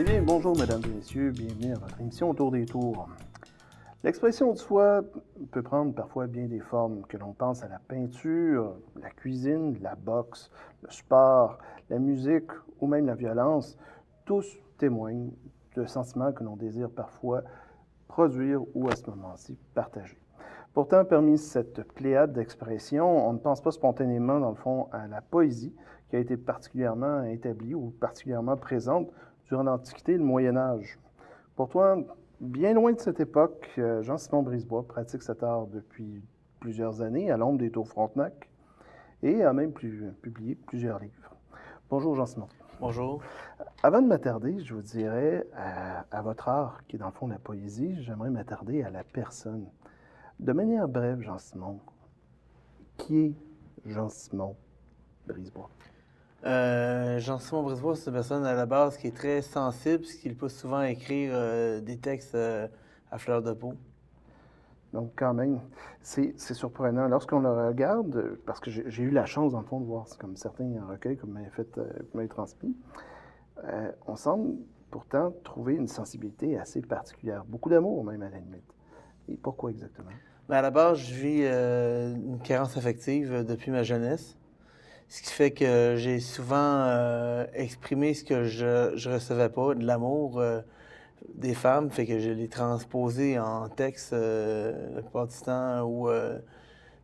Eh bien, bonjour, mesdames et messieurs, bienvenue à votre émission Autour des Tours. L'expression de soi peut prendre parfois bien des formes, que l'on pense à la peinture, la cuisine, la boxe, le sport, la musique ou même la violence. Tous témoignent de sentiments que l'on désire parfois produire ou à ce moment-ci partager. Pourtant, parmi cette pléiade d'expressions, on ne pense pas spontanément, dans le fond, à la poésie qui a été particulièrement établie ou particulièrement présente durant l'Antiquité et le Moyen Âge. Pourtant, bien loin de cette époque, Jean-Simon Brisebois pratique cet art depuis plusieurs années à l'ombre des Tours Frontenac et a même publié plusieurs livres. Bonjour Jean-Simon. Bonjour. Avant de m'attarder, je vous dirais à votre art, qui est dans le fond la poésie, j'aimerais m'attarder à la personne. De manière brève, Jean-Simon, qui est Jean-Simon Brisebois? Jean-Simon Brisebois, c'est une personne à la base qui est très sensible, ce qui le pousse souvent à écrire des textes à fleur de peau. Donc, quand même, c'est surprenant. Lorsqu'on le regarde, parce que j'ai eu la chance, dans le fond, de voir comme certains recueils que vous m'avez transmis, on semble pourtant trouver une sensibilité assez particulière. Beaucoup d'amour, même, à la limite. Et pourquoi exactement? Mais à la base, je vis une carence affective depuis ma jeunesse, ce qui fait que j'ai souvent exprimé ce que je recevais pas, de l'amour des femmes, fait que je l'ai transposé en texte la plupart du temps ou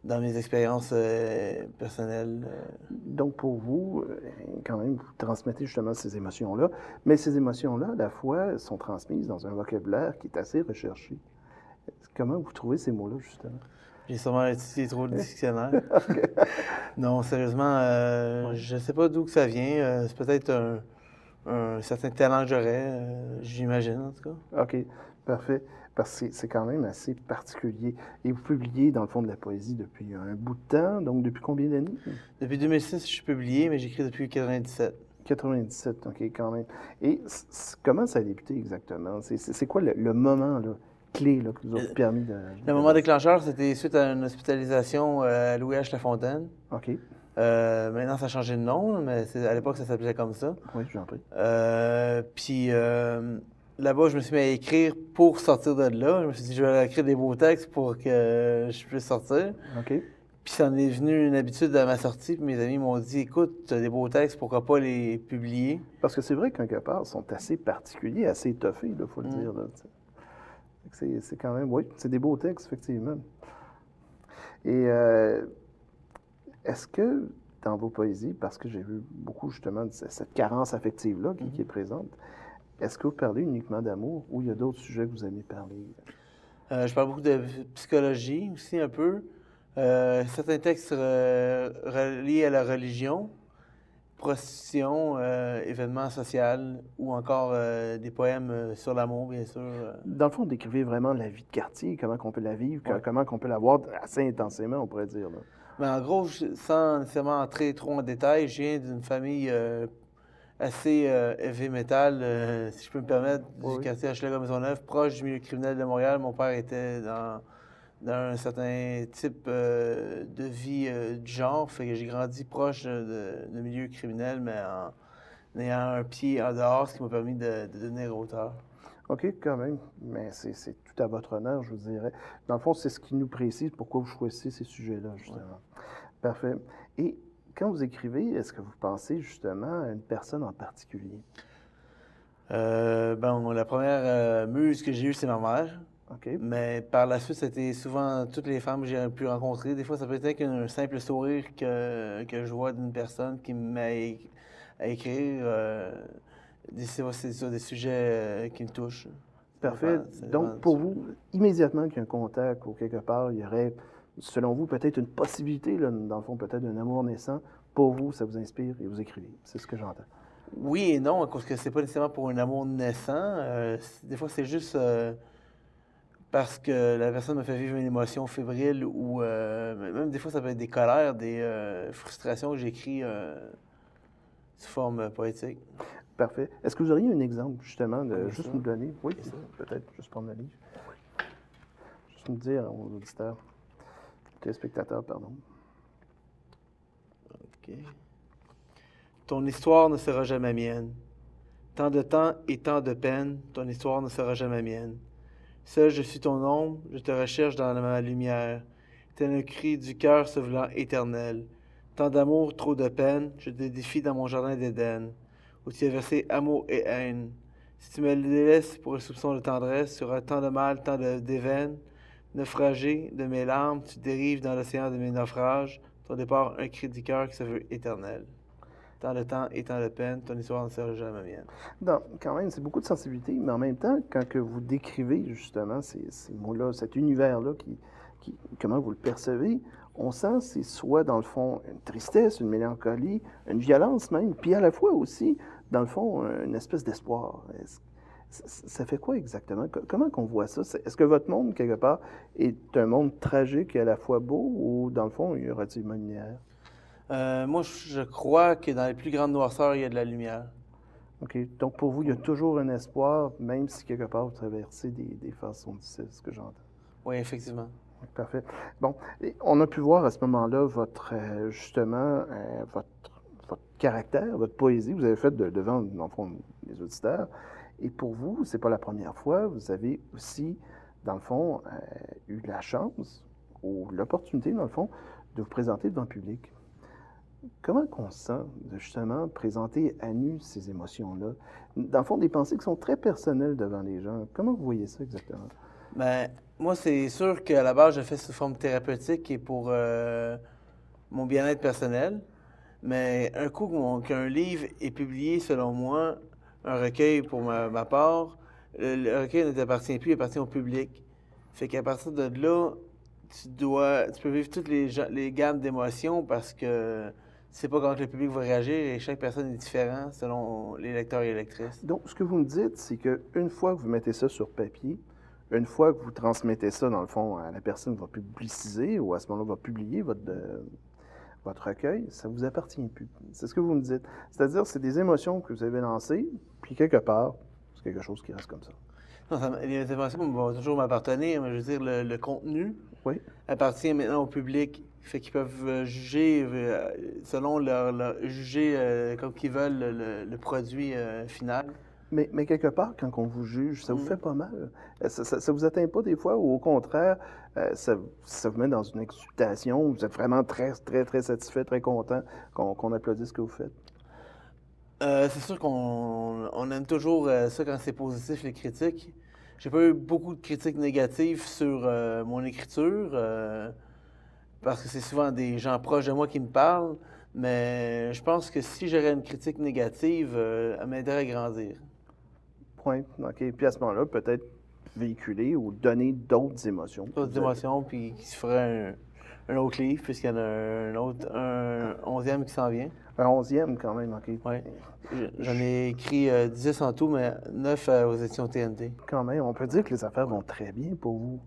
dans mes expériences personnelles. Donc, pour vous, quand même, vous transmettez justement ces émotions-là, mais ces émotions-là, à la fois, sont transmises dans un vocabulaire qui est assez recherché. Comment vous trouvez ces mots-là, justement? J'ai sûrement utilisé trop le dictionnaire. Non, sérieusement, je sais pas d'où que ça vient. C'est peut-être un certain talent que j'aurais, j'imagine en tout cas. OK, parfait. Parce que c'est quand même assez particulier. Et vous publiez, dans le fond, de la poésie depuis un bout de temps. Donc, depuis combien d'années? Depuis 2006, je suis publié, mais j'écris depuis 97. 97, OK, quand même. Et comment ça a débuté exactement? C'est quoi le moment là, clé là, qui vous a permis de... Le moment déclencheur, c'était suite à une hospitalisation à Louis H. Lafontaine. OK, Maintenant, ça a changé de nom, mais à l'époque, ça s'appelait comme ça. oui, je vous en prie. Puis là-bas, je me suis mis à écrire pour sortir de là. Je me suis dit, je vais écrire des beaux textes pour que je puisse sortir. OK, Puis ça en est venu une habitude à ma sortie. Puis mes amis m'ont dit, écoute, tu as des beaux textes, pourquoi pas les publier? parce que c'est vrai qu'un part, ils sont assez particuliers, assez étoffés, il faut le dire. Là, c'est quand même, oui, c'est des beaux textes, effectivement. Et est-ce que dans vos poésies, parce que j'ai vu beaucoup justement de cette carence affective-là qui est présente, est-ce que vous parlez uniquement d'amour ou il y a d'autres sujets que vous aimez parler? Je parle beaucoup de psychologie aussi un peu. Certains textes reliés à la religion, prostitution, événements sociaux ou encore des poèmes sur l'amour, bien sûr. Dans le fond, vous décrivez vraiment la vie de quartier, comment on peut la vivre, Ouais. comment on peut la voir assez intensément, on pourrait dire. Là. Mais en gros, sans nécessairement entrer trop en détail, je viens d'une famille assez heavy metal, si je peux me permettre, Oui, du oui. quartier Hochelaga-Maisonneuve, proche du milieu criminel de Montréal. Mon père était dans un certain type de vie du genre, fait que j'ai grandi proche de milieu criminel, mais en ayant un pied en dehors, ce qui m'a permis de devenir auteur. OK, quand même, mais c'est tout à votre honneur, je vous dirais. Dans le fond, c'est ce qui nous précise pourquoi vous choisissez ces sujets-là, justement. Parfait. Et quand vous écrivez, est-ce que vous pensez justement à une personne en particulier? Bon, la première muse que j'ai eue, c'est ma mère. OK, Mais par la suite, c'était souvent toutes les femmes que j'ai pu rencontrer. Des fois, ça peut être qu'un simple sourire que je vois d'une personne qui me met à écrire. C'est sur des sujets qui me touchent. parfait. Ça dépend Donc, du pour sujet. vous, immédiatement qu'il y a un contact ou quelque part, il y aurait, selon vous, peut-être une possibilité, là, dans le fond, peut-être d'un amour naissant. Pour vous, ça vous inspire et vous écrivez. C'est ce que j'entends. Oui et non, parce que c'est pas nécessairement pour un amour naissant. Des fois, c'est juste parce que la personne me fait vivre une émotion fébrile ou même des fois, ça peut être des colères, des frustrations que j'écris sous forme poétique. Parfait. Est-ce que vous auriez un exemple, justement, de Comme juste ça. nous donner? Oui, Bien sûr. peut-être, juste prendre le livre. Juste nous dire aux auditeurs, téléspectateurs, pardon. OK. Ton histoire ne sera jamais mienne. Tant de temps et tant de peine, ton histoire ne sera jamais mienne. Seul je suis ton ombre, je te recherche dans ma lumière. Tel un cri du cœur se voulant éternel. Tant d'amour, trop de peine, je te défie dans mon jardin d'Éden, où tu as versé amour et haine. Si tu me délaisses pour un soupçon de tendresse, sur tant de mal, tant d'éveines, naufragé de mes larmes, tu dérives dans l'océan de mes naufrages, ton départ un cri du cœur qui se veut éternel. Tant de temps et tant de peine, ton histoire ne sera jamais mienne. Donc, quand même, c'est beaucoup de sensibilité, mais en même temps, quand que vous décrivez justement ces mots-là, cet univers-là, comment vous le percevez, on sent c'est soit dans le fond une tristesse, une mélancolie, une violence même, puis à la fois aussi, dans le fond, une espèce d'espoir. Ça fait quoi exactement? Comment qu'on voit ça? Est-ce que votre monde, quelque part, est un monde tragique et à la fois beau, ou dans le fond, il y a relativement une lumière? Moi, je crois que dans les plus grandes noirceurs, il y a de la lumière. OK. Donc, pour vous, il y a toujours un espoir, même si quelque part vous traversez des façons difficiles, ce que j'entends. Oui, effectivement. Parfait. Bon, et on a pu voir à ce moment-là justement, votre caractère, votre poésie, vous avez fait devant, dans le fond, les auditeurs. Et pour vous, c'est pas la première fois, vous avez aussi, dans le fond, eu la chance ou l'opportunité, dans le fond, de vous présenter devant le public. Comment qu'on se sent de justement présenter à nu ces émotions-là? Dans le fond, des pensées qui sont très personnelles devant les gens. Comment vous voyez ça exactement? Ben, moi, c'est sûr qu'à la base, je fais sous forme thérapeutique et pour mon bien-être personnel. Mais un coup qu'un livre est publié, selon moi, un recueil pour ma part, le recueil ne t'appartient plus, il appartient au public. Fait qu'à partir de là, tu peux vivre toutes les gammes d'émotions parce que tu sais pas comment le public va réagir et chaque personne est différente selon les lecteurs et les lectrices. Donc, ce que vous me dites, c'est qu'une fois que vous mettez ça sur papier, une fois que vous transmettez ça, dans le fond, à la personne qui va publiciser ou à ce moment-là va publier votre recueil, ça ne vous appartient plus. C'est ce que vous me dites. C'est-à-dire, c'est des émotions que vous avez lancées, puis quelque part, c'est quelque chose qui reste comme ça. Non, les émotions vont toujours m'appartenir, mais je veux dire, le contenu Oui. appartient maintenant au public. Fait qu'ils peuvent juger selon juger comme qu'ils veulent le produit final. Mais quelque part, quand on vous juge, ça vous fait pas mal. Ça vous atteint pas des fois, ou au contraire, ça vous met dans une exultation, vous êtes vraiment très, très, très satisfait, très content qu'on applaudisse ce que vous faites? C'est sûr qu'on aime toujours ça quand c'est positif, les critiques. J'ai pas eu beaucoup de critiques négatives sur mon écriture, parce que c'est souvent des gens proches de moi qui me parlent, mais je pense que si j'aurais une critique négative, elle m'aiderait à grandir. Point. OK. Puis à ce moment-là, peut-être véhiculer ou donner d'autres émotions. D'autres émotions, puis qui se ferait un autre livre, puisqu'il y en a un 11e qui s'en vient. Un 11e quand même, OK. Oui. J'en ai écrit 10 en tout, mais 9 aux éditions TNT. Quand même, on peut dire que les affaires vont très bien pour vous.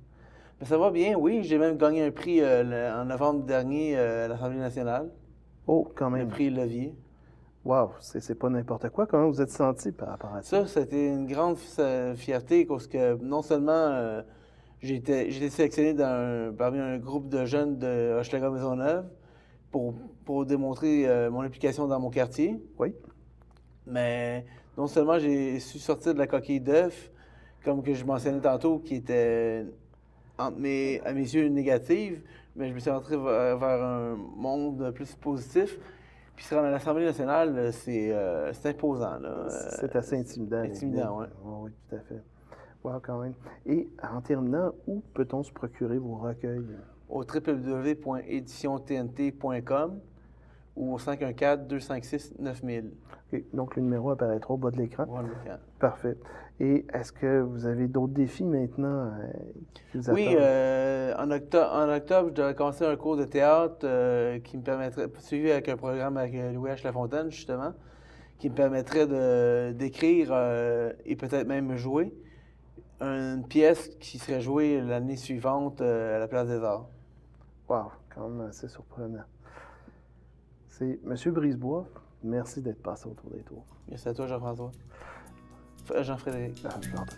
Mais ça va bien, oui. J'ai même gagné un prix en novembre dernier à l'Assemblée nationale. Oh, quand Le même. prix Levier. Wow, c'est pas n'importe quoi. Comment vous êtes senti par rapport à ça? Ça, c'était une grande fierté parce que non seulement j'ai été sélectionné parmi un groupe de jeunes de Hochelaga-Maisonneuve pour démontrer mon implication dans mon quartier, Oui. mais non seulement j'ai su sortir de la coquille d'œuf, comme que je mentionnais tantôt, qui était à mes yeux négative, mais je me suis rentré vers un monde plus positif. Puis se rendre à l'Assemblée nationale, c'est imposant, là. C'est assez intimidant. Intimidant, oui. Oui, tout à fait. Wow, quand même. Et en terminant, où peut-on se procurer vos recueils? Au www.éditiontnt.com ou au 514-256-9000. OK. Donc, le numéro apparaîtra au bas de l'écran. Voilà l'écran. Parfait. Et est-ce que vous avez d'autres défis maintenant qui vous Oui, attendent? en octobre, je devrais commencer un cours de théâtre qui me permettrait, suivi avec un programme avec Louis H. Lafontaine, justement, qui me permettrait d'écrire et peut-être même jouer une pièce qui serait jouée l'année suivante à la Place des Arts. Wow, quand même assez surprenant. C'est M. Brisebois. Merci d'être passé autour des tours. Merci à toi, Jean-François. Jean-Frédéric. Je vous en prie.